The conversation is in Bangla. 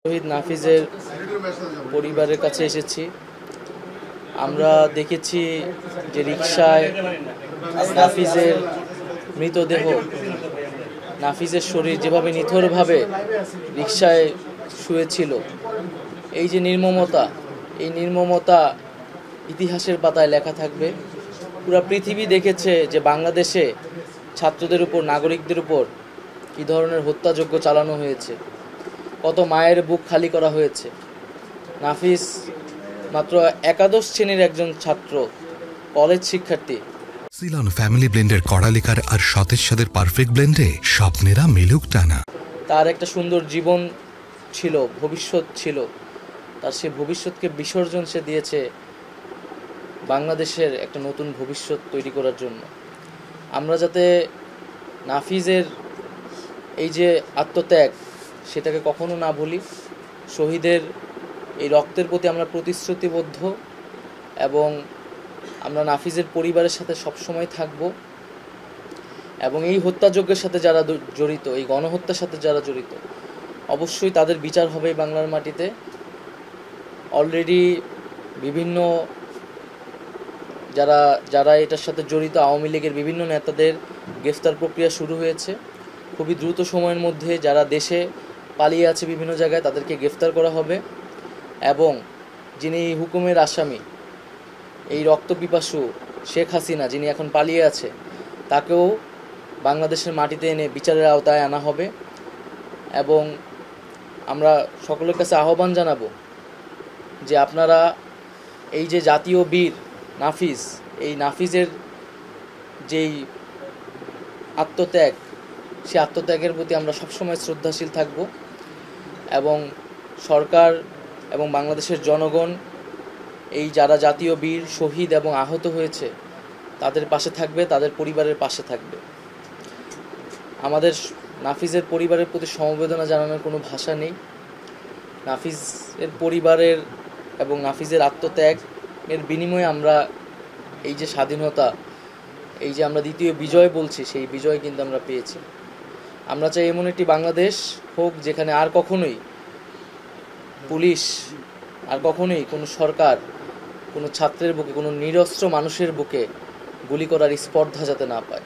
শহীদ নাফিজের পরিবারের কাছে এসেছি। আমরা দেখেছি যে রিকশায় নাফিজের মৃতদেহ, নাফিজের শরীর যেভাবে নিথরভাবে রিকশায় শুয়েছিল, এই যে নির্মমতা, এই নির্মমতা ইতিহাসের পাতায় লেখা থাকবে। পুরো পৃথিবী দেখেছে যে বাংলাদেশে ছাত্রদের উপর, নাগরিকদের উপর কী ধরনের হত্যাযজ্ঞ চালানো হয়েছে, কত মায়ের বুক খালি করা হয়েছে। নাফিজ মাত্র একাদশ শ্রেণীর একজন ছাত্র, কলেজ শিক্ষার্থী। সিলন ফ্যামিলি ব্লেন্ডের কড়ালিকার আর সতেজ স্বাদের পারফেক্ট ব্লেন্ডে স্বপ্নেরা মেলুক টানা। তার একটা সুন্দর জীবন ছিল, ভবিষ্যৎ ছিল, তার সে ভবিষ্যৎকে বিসর্জন সে দিয়েছে বাংলাদেশের একটা নতুন ভবিষ্যৎ তৈরি করার জন্য। আমরা যাতে নাফিজের এই যে আত্মত্যাগ, সেটাকে কখনো না ভুলি। শহীদের এই রক্তের প্রতি আমরা প্রতিশ্রুতিবদ্ধ এবং আমরা নাফিজের পরিবারের সাথে সবসময় থাকব। এবং এই হত্যাযজ্ঞের সাথে যারা জড়িত, এই গণহত্যার সাথে যারা জড়িত, অবশ্যই তাদের বিচার হবে বাংলার মাটিতে। অলরেডি বিভিন্ন যারা এটার সাথে জড়িত, আওয়ামী লীগের বিভিন্ন নেতাদের গ্রেফতার প্রক্রিয়া শুরু হয়েছে। খুবই দ্রুত সময়ের মধ্যে যারা দেশে পালিয়ে আছে বিভিন্ন জায়গায়, তাদেরকে গ্রেফতার করা হবে। এবং যিনি হুকুমের আসামি, এই রক্তপিপাসু শেখ হাসিনা, যিনি এখন পালিয়ে আছে, তাকেও বাংলাদেশের মাটিতে এনে বিচারের আওতায় আনা হবে। এবং আমরা সকলের কাছে আহ্বান জানাবো যে আপনারা এই যে জাতীয় বীর নাফিজ, এই নাফিজের যেই আত্মত্যাগ, সেই আত্মত্যাগের প্রতি আমরা সবসময় শ্রদ্ধাশীল থাকব। এবং সরকার এবং বাংলাদেশের জনগণ এই যারা জাতীয় বীর, শহীদ এবং আহত হয়েছে, তাদের পাশে থাকবে, তাদের পরিবারের পাশে থাকবে। আমাদের নাফিজের পরিবারের প্রতি সমবেদনা জানানোর কোনো ভাষা নেই। নাফিজের পরিবারের এবং নাফিজের আত্মত্যাগের বিনিময়ে আমরা এই যে স্বাধীনতা, এই যে আমরা দ্বিতীয় বিজয় বলছি, সেই বিজয় কিন্তু আমরা পেয়েছি। আমরা চাই এমন একটি বাংলাদেশ হোক যেখানে আর কখনোই পুলিশ, আর কখনোই কোনো সরকার কোনো ছাত্রের বুকে, কোনো নিরস্ত্র মানুষের বুকে গুলি করার স্পর্ধা যাতে না পায়।